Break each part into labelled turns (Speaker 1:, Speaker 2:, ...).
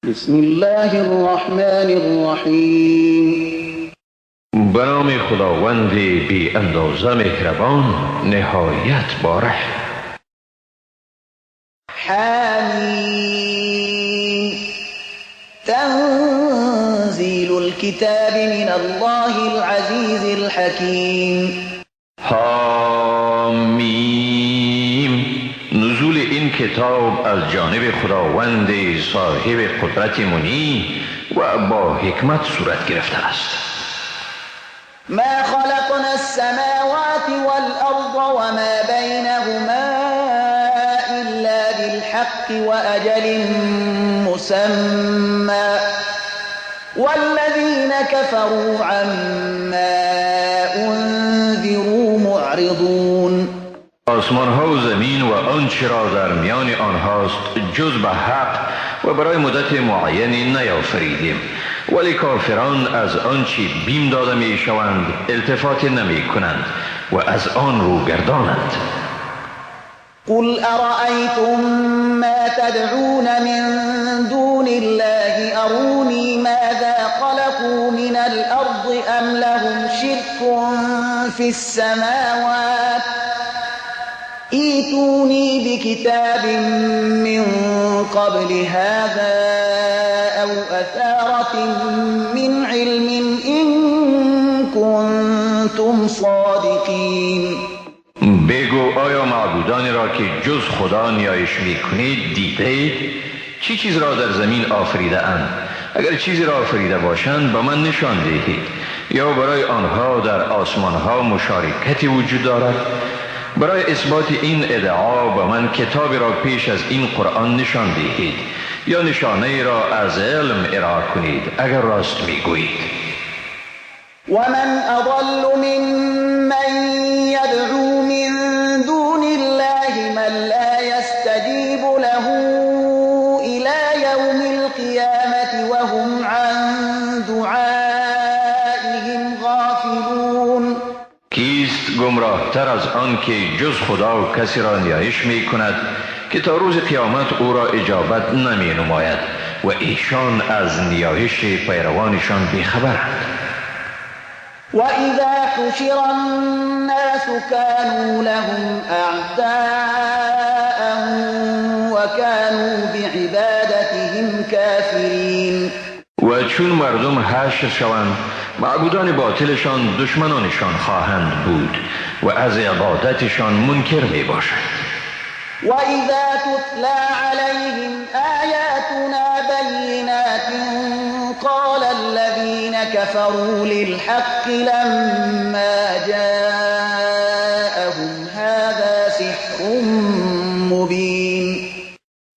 Speaker 1: بسم الله الرحمن الرحیم.
Speaker 2: به نام خداوند بی اندازه مهربان نهایت باره.
Speaker 1: حمیم تنزیل الكتاب من الله العزیز الحکیم.
Speaker 2: حامیم نزول این کتاب از جانب خداوند صاحب قدرت منی و با حکمت صورت گرفته است.
Speaker 1: ما خلقنا السماوات والأرض وما بينهما إلا بالحق وأجل مسمى والذين كفروا عما أنذروا معرضون.
Speaker 2: آسمان ها و زمین و آنچه را در میان آنهاست جز به حق و برای مدت معینی نیافریدیم، ولی کافران از آنچه بیم داده می شوند التفات نمی کنند و از آن روگردانند.
Speaker 1: قل أرأيتم ما تدعون من دون الله أروني ماذا خلقوا من الأرض أم لهم شرك في السماوات ایتونی بکتاب من قبل هذا او اثارة من علم إن كنتم صادقین.
Speaker 2: بگو آیا معبودانی را که جز خدا نیایش می کنید دیدید؟ چیز را در زمین آفریده اند؟ اگر چیزی را آفریده باشند به من نشان دهید. یا برای آنها در آسمان ها مشارکتی وجود دارد؟ برای اثبات این ادعا به من کتابی را پیش از این قرآن نشان دهید یا نشانه را از علم ارائه کنید اگر راست میگویید.
Speaker 1: ومن اضل ممن يدعو من دون الله من لا يستجيب له الى يوم القيامة وهم عن دعائهم غافلون.
Speaker 2: کیست گمراه تر از آن که جز خدا کسی را نیایش می کند که تا روز قیامت او را اجابت نمی نماید و ایشان از نیایش پیروانشان بیخبرند.
Speaker 1: وَإِذَا حُشِرَ النَّاسُ كَانُوا لَهُمْ أَعْدَاءً وَكَانُوا بِعِبَادَتِهِمْ كَافِرِينَ. و
Speaker 2: چون مردم حشر شوند معبودان باطلشان دشمنانشان خواهند بود و از عبادتشان منکر می باشند.
Speaker 1: وَإِذَا تُتْلَى عَلَيْهِمْ آيَاتُنَا بَيِّنَاتٍ قَالَ الَّذِينَ كَفَرُوا لِلْحَقِّ لَمَّا جَاءَهُمْ هَذَا سِحْرٌ مُبِينٌ.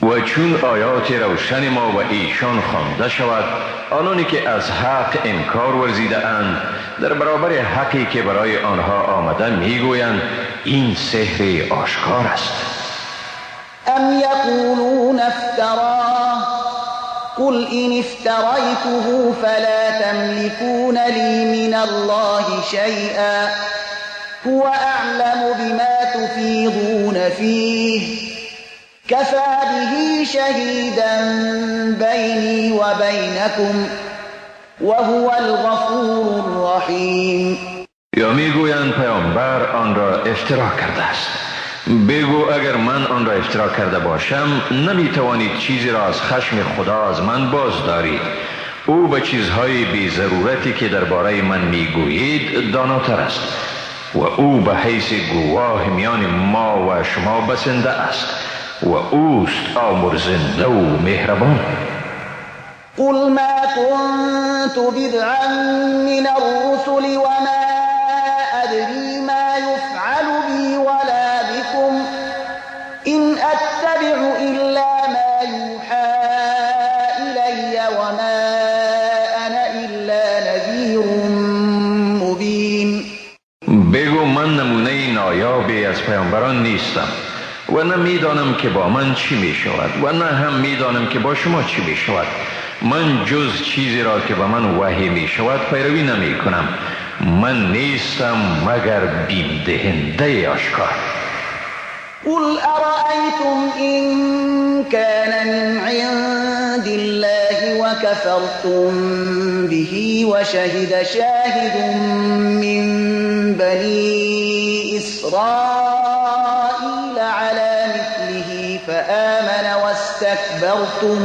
Speaker 2: و چون آیات روشن ما و ایشان خوانده شود آنانی که از حق انکار ورزیده اند در برابر حقی که برای آنها آمده میگویند این سحر آشکار است.
Speaker 1: ام یقولون افتراه قل إن افتريته فلا تملكون لي من الله شيئا هو أعلم بما تفيضون فيه كفى به شهيدا بيني وبينكم وهو الغفور الرحيم.
Speaker 2: یا میگویند پیامبر آن را افترا کرده است. بگو اگر من آن را افترا کرده باشم نمیتوانید چیزی را از خشم خدا از من باز دارید. او به چیزهای بی ضرورتی که درباره من میگویید داناتر است و او به حیث گواه میان ما و شما بسنده است و اوست آمرزنده و مهربان.
Speaker 1: قل ما كنت بدعا من الرسل وما أدري ما يفعل بي ولا بكم إن أتبع إلا ما يوحى إلي وما أنا إلا نذير مبين.
Speaker 2: بگو من نمونه نایابی از پیامبران نیستم و نه میدانم که با من چی می شود و نه هم میدانم که با شما چی می شود. من جز چیزی را که به من وحی می شود پیروی نمی کنم. من نیستم مگر بیم دهنده آشکار.
Speaker 1: قل أرأيتم إن كان من عند الله كفرتم به وشهد شاهد من بني إسرائيل على مثله فآمن واستكبرتم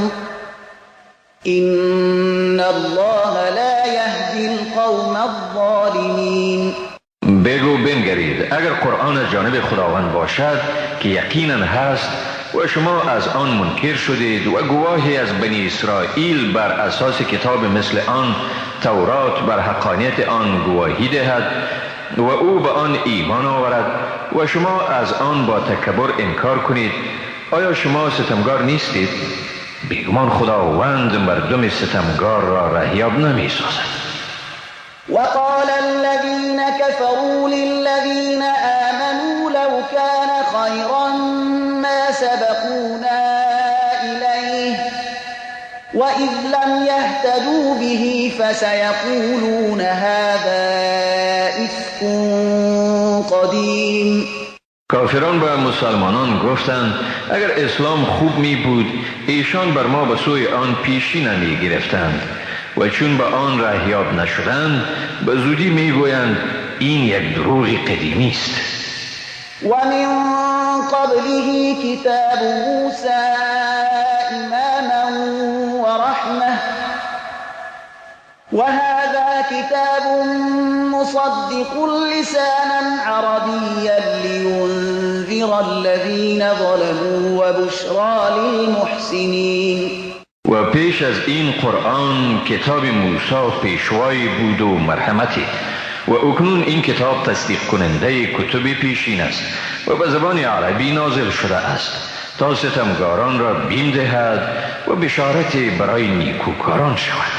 Speaker 1: إن الله لا يهدي القوم الظالمين.
Speaker 2: بگو بنگرید اگر قرآن جانب خداوند باشد که یقینا هست و شما از آن منکر شدید و گواهی از بنی اسرائیل بر اساس کتاب مثل آن تورات بر حقانیت آن گواهی دهد و او به آن ایمان آورد و شما از آن با تکبر انکار کنید، آیا شما ستمگار نیستید؟ بیگمان خداوند مردم ستمگار را رهیاب نمی سازد.
Speaker 1: وقال الذين كفروا للذين آمنوا لو كان خيرا ما سبقونا إليه وإذ لم يهتدوا به فسيقولون هذا إفك قديم.
Speaker 2: کافران به مسلمانان گفتند اگر اسلام خوب می بود ایشان بر ما به سوی آن پیشی نمی گرفتند و چون به آن رهیاب نشدند به زودی می گویند این یک دروغ قدیمی است.
Speaker 1: و من قبله کتاب موسی اماما و رحمه و هذا کتاب مصدق لسانا عربيا لينذر الذين ظلموا وبشرى للمحسنين.
Speaker 2: و پیش از این قرآن کتاب موسی پیشوای بود و مرحمتی و اکنون این کتاب تصدیق کننده کتب پیشین است و به زبان عربی نازل شده است تا ستمگاران را بیم دهد و بشارت برای نیکوکاران شود.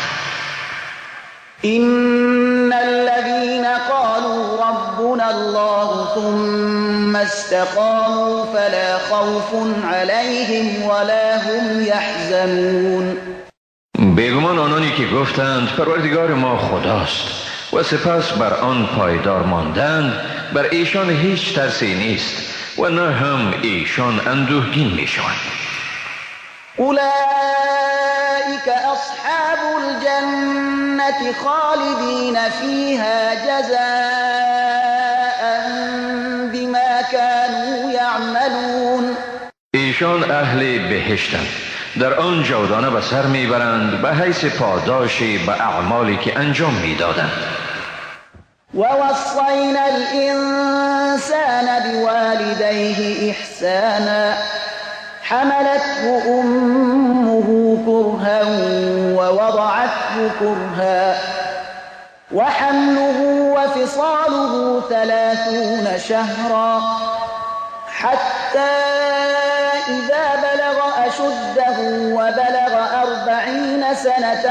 Speaker 1: إن الذين قالوا ربنا الله ثم استقاموا فلا خوف عليهم ولا هم يحزنون.
Speaker 2: بیگمان آنانی که گفتند پروردگار ما خداست و سپس بر آن پایدار ماندند بر ایشان هیچ ترسی نیست و نه هم ایشان اندوهگین می شوند.
Speaker 1: أولئك أصحاب الجنة خالدين فيها جزاء بما كانوا يعملون. ایشان
Speaker 2: اهل بهشتند، در آن جاودانه به سر میبرند به حیث پاداش به اعمالی که انجام میدادند.
Speaker 1: ووصينا الإنسان بوالديه إحسانا حملته أمه كرها ووضعته كرها وحمله وفصاله 30 شهرا حتى إذا بلغ أشده وبلغ 40 سنة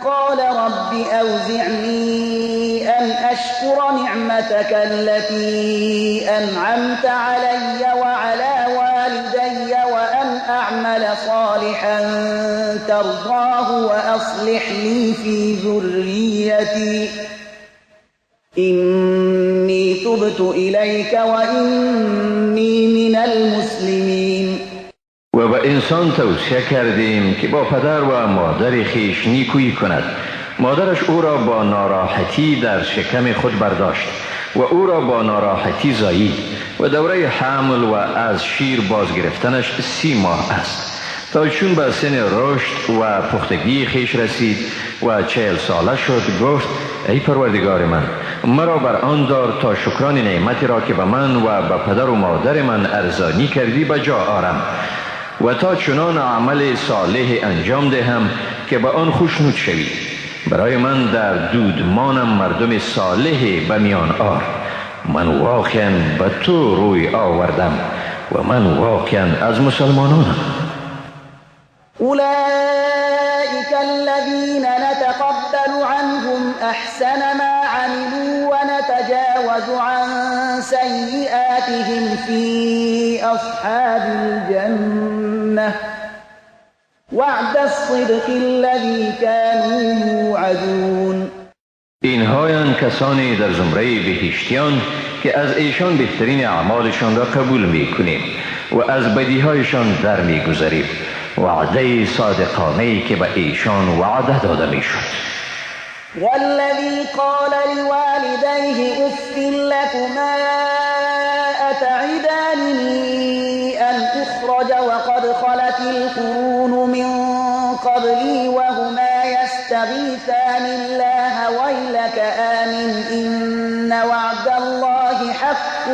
Speaker 1: قال رب أوزعني أن أشكر نعمتك التي أنعمت علي وعلى والدي وأن أعمل صالحا ترضاه وأصلح لي في ذريتي إني تبت إليك وإني من المسلمين.
Speaker 2: و به انسان توصیه کردیم که با پدر و مادر خویش نیکویی کند. مادرش او را با ناراحتی در شکم خود برداشت و او را با ناراحتی زایید و دوره حمل و از شیر باز گرفتنش 30 ماه است تا چون به سن رشد و پختگی خویش رسید و 40 ساله شد گفت ای پروردگار من مرا بر آن دار تا شکران نعمتی را که به من و به پدر و مادر من ارزانی کردی به جا آرم و تا چنان عمل صالح انجام دهم که به آن خوشنود شوی. برای من در دودمانم مردم صالح به میان آر. من واقعا به تو روی آوردم و من واقعا از مسلمانانم.
Speaker 1: أولئك الذين نتقبل عنهم أحسن ما عملوا ونتجاوز عن سيئاتهم في أصحاب الجنة وعد الصدق الذي كانوا يوعدون.
Speaker 2: اینهایان کسانی در زمره بهشتیان که از ایشان بهترین اعمالشان را قبول میکنیم و از بدیهایشان در میگذریم وعده صادقانه‌ای که به ایشان وعده داده میشد.
Speaker 1: والذي قال لوالديه أف لكما أتعدانني أن أخرج وقد خلت القرون من قبلي وهما يستغيثان الله ويلك آمن إن وعد الله حق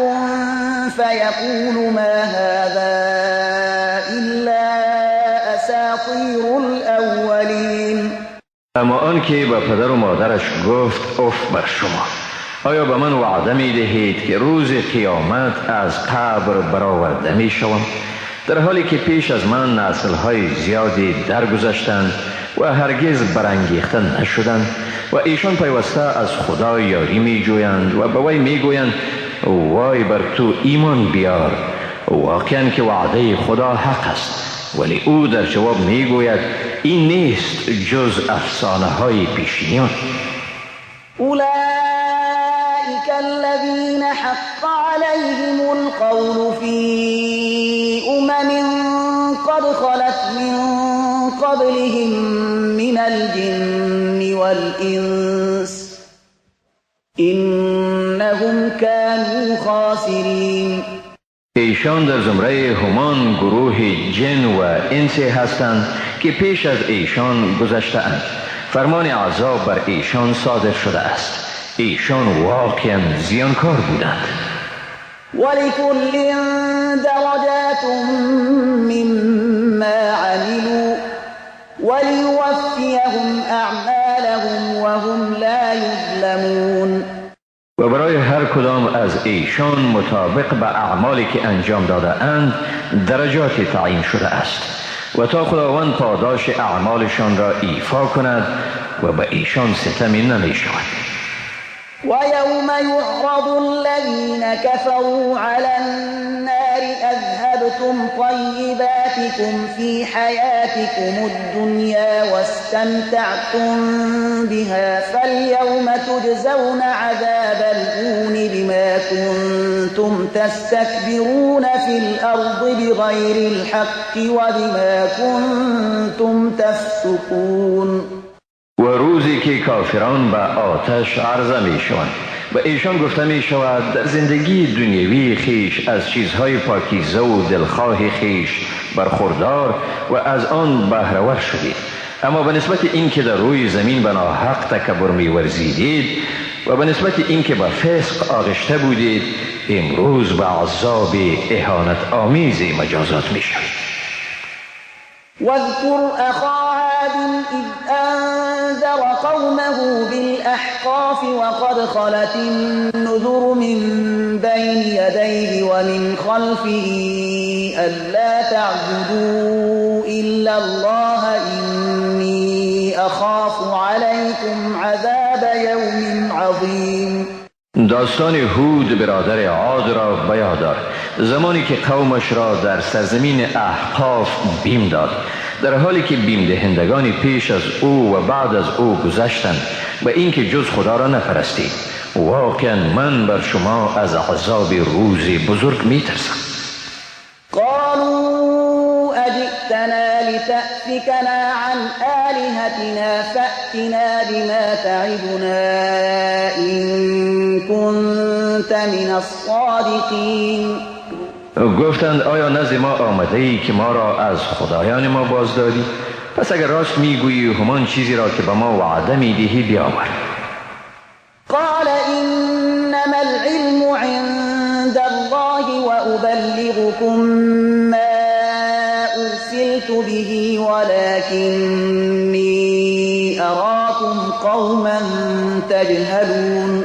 Speaker 1: فيقول ما هذا إلا أساطير الأولين.
Speaker 2: اما آن که به پدر و مادرش گفت اف بر شما، آیا به من وعده می دهید که روز قیامت از قبر برآورده می شوم، در حالی که پیش از من نسل‌های زیادی درگذشتند و هرگز برانگیخته نشدند و ایشان پیوسته از خدا یاری می جویند و به وی می گویند وای بر تو ایمان بیار، واقعا که وعده خدا حق است، ولی او در جواب می گوید این نیست جز افسانه های پیشینیان.
Speaker 1: اولئک الذین حق علیهم القول فی قد خلت من قبلهم من الجن والانس انهم كانوا خاسرین.
Speaker 2: ایشان در زمره همان گروه جن و انس هستند که پیش از ایشان گذشته اند. فرمان عذاب بر ایشان صادر شده است. ایشان واقعا زیانکار بودند.
Speaker 1: ولكل درجات مما عملوا وليوفيهم اعمالهم وهم لا یظلمون.
Speaker 2: و برای هر کدام از ایشان مطابق به اعمالی که انجام داده اند درجاتی تعیین شده است و تا خداوند پاداش اعمالشان را ایفا کند و به ایشان ستمی نمی شود.
Speaker 1: ويوم يعرض الذين كفروا على النار أذهبتم طيباتكم في حياتكم الدنيا واستمتعتم بها فاليوم تجزون عذاب الهون بما كنتم تستكبرون في الأرض بغير الحق وبما كنتم تفسقون.
Speaker 2: و روزی که کافران به آتش عرضه می شوند و ایشان گفته می شود در زندگی دنیوی خیش از چیزهای پاکیزه و دلخواه خیش برخوردار و از آن بهره‌ور شدید، اما به نسبت این که در روی زمین به ناحق تکبر می ورزیدید و به نسبت این که به فسق آغشته بودید امروز به عذاب اهانت آمیزی مجازات می شوید.
Speaker 1: واذكر أخا عاد إذ أنذر قومه بالأحقاف وقد خلت النذر من بين يديه ومن خلفه ألا تعبدوا إلا الله إني أخاف عليكم عذاب يوم عظيم.
Speaker 2: داستان هود برادر عاد را بیادار زمانی که قومش را در سرزمین احقاف بیم داد، در حالی که بیم دهندگانی پیش از او و بعد از او گذشتند و اینکه جز خدا را نپرستید. واقعا من بر شما از عذاب روز بزرگ می ترسم.
Speaker 1: قالوا أجئتنا لتأفكنا عن آلهتنا فأتنا بما تعدنا إن كنت من الصادقين.
Speaker 2: گفتند آیا نزد ما آمده ای که ما را از خدایان ما باز دادی؟ پس اگر راست میگویی همان چیزی را که به ما وعده میدهی بیاور.
Speaker 1: قال انما العلم عند الله وأبلغكم ما أرسلت به ولكني أراكم قوما تجهلون.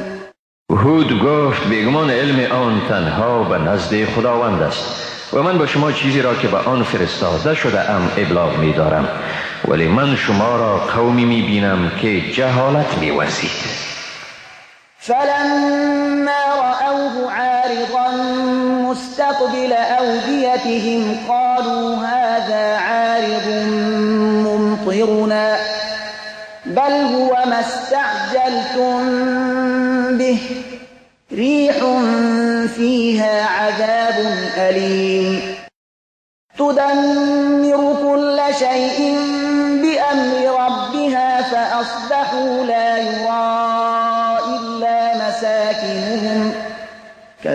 Speaker 2: هود گفت بیگمان علم آن تنها به نزد خداوند است و من با شما چیزی را که به آن فرستاده شده ام ابلاغ می دارم، ولی من شما را قومی می بینم که جهالت می ورزید.
Speaker 1: فلما رأوه عارضا مستقبل أوديتهم قالوا هذا عارض ممطرنا بل هو ما استعجلتم به ريح فيها عذاب أليم تدمر كل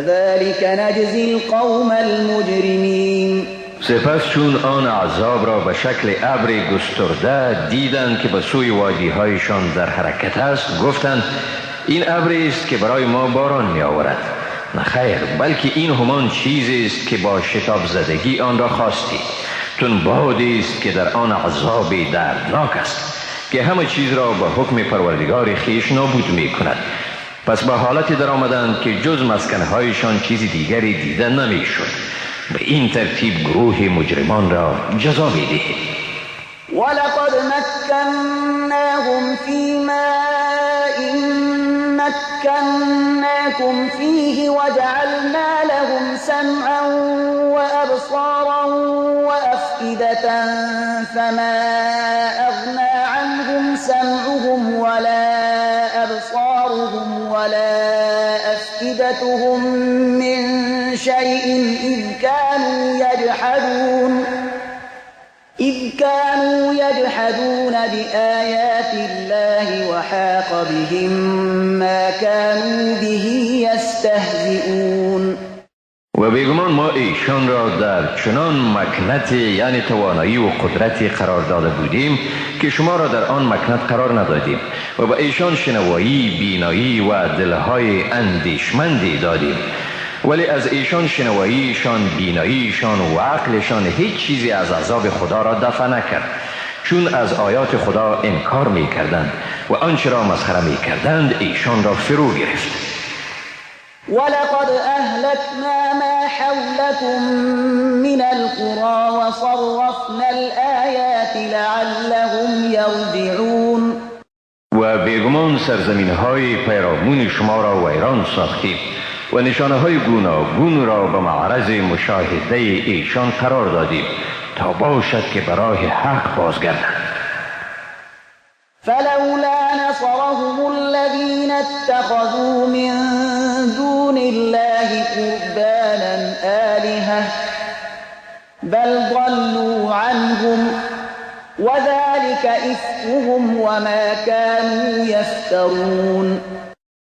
Speaker 1: كذلك نجزي القوم المجرمين.
Speaker 2: سپس چون آن عذاب را به شکل ابر گسترده دیدند که به سوی وادی‌هایشان در حرکت است، گفتند این ابری است که برای ما باران می آورد. نه خیر، بلکه این همان چیزی است که با شتاب زدگی آن را خواستی. چون بادی است که در آن عذاب دردناک است که همه چیز را به حکم پروردگار خویش نابود می کند. پس به حالتی در آمدند که جز مسکنهایشان چیز دیگری دیده نمی شد. به این ترتیب گروه مجرمان را جزا می دهیم.
Speaker 1: ولقد مكناهم في ماء مكناكم فيه وجعلنا لهم سمعا وأبصارا وأفئدة فما أغنى عنهم سمعهم ولا أبصارهم ولا أفئدتهم من شيء إذ كانوا يجحدون بآيات الله وحاق بهم ما كانوا به يستهزئون.
Speaker 2: و بیگمان ما ایشان را در چنان مکنت یعنی توانایی و قدرتی قرار داده بودیم که شما را در آن مکنت قرار ندادیم و به ایشان شنوایی، بینایی و دلهای اندیشمندی دادیم، ولی از ایشان شنواییشان، بیناییشان و عقلشان هیچ چیزی از عذاب خدا را دفع نکرد، چون از آیات خدا انکار می کردند و آنچه را مسخره می کردند ایشان را فرو گرفت.
Speaker 1: ولقد أهلكنا ما حولكم من القرى وصرفنا الآيات لعلهم يرجعون.
Speaker 2: و بیگمان سرزمین های پیرامون شما را ویران ساختیم و نشانه های گوناگون را به معرض مشاهده ایشان قرار دادیم تا باشد که برای حق بازگردند.
Speaker 1: فلولا نصرهم الذين اتخذوا من دون الله قربانا آلهة بل ضلوا عنهم وذلك إفكهم وما كانوا يفترون.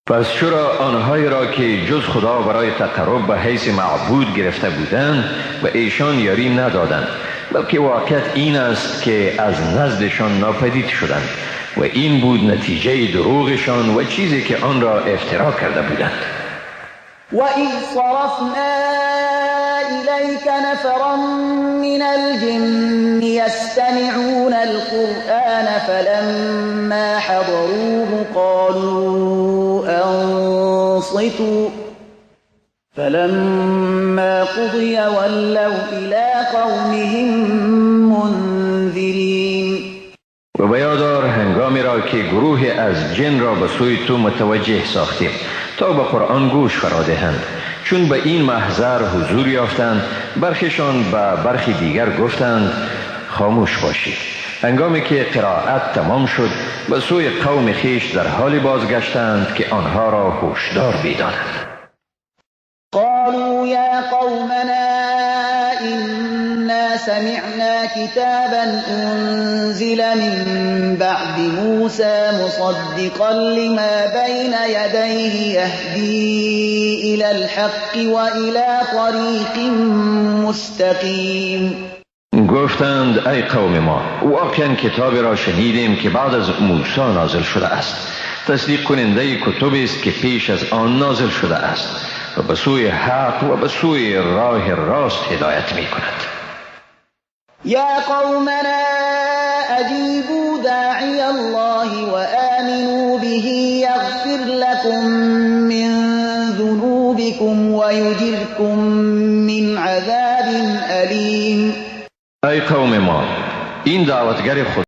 Speaker 2: پس چرا آنهایی را که جز خدا برای تقرب به حیث معبود گرفته بودند و ایشان یاری ندادند، بلکه واقعیت این است که از نزدشان ناپدید شدند و این بود نتیجه دروغشان و چیزی که آن را افترا کرده بودند.
Speaker 1: وَإِذْ صَرَفْنَا إِلَيْكَ نَفَرًا مِنَ الْجِنِّ يَسْتَمِعُونَ الْقُرْآنَ فَلَمَّا حَضَرُوهُ قَالُوا أَنصِتُوا فَلَمَّا قُضِيَ وَلَّوْا إِلَى قَوْمِهِمْ مُنذِرِينَ.
Speaker 2: و بیادار هنگامی را که گروه از جن را به سوی تو متوجه ساختیم تا به قرآن گوش فرا دهند. چون به این محضر حضور یافتند، برخیشان به برخی دیگر گفتند خاموش باشید. هنگامی که قرائت تمام شد به سوی قوم خیش در حالی بازگشتند که آنها را هوشدار بدانند.
Speaker 1: قالوا يا قومنا إنا سمعنا كتابا أنزل من بعد موسى مصدقا لما بين يديه يهدي إلى الحق وإلى طريق مستقيم.
Speaker 2: گفتند ای قوم ما، واقعا کتابی را شنیدیم که بعد از موسی نازل شده است، تصدیق کننده کتبی است که پیش از آن نازل شده است و به سوی حق و به سوی راه راست هدایت می کند.
Speaker 1: یا قومنا اجیبوا داعی الله و آمنوا به یغفر لكم من ذنوبكم و یجركم من عذاب علیم.
Speaker 2: ای قوم ما، این دعوتگر خدا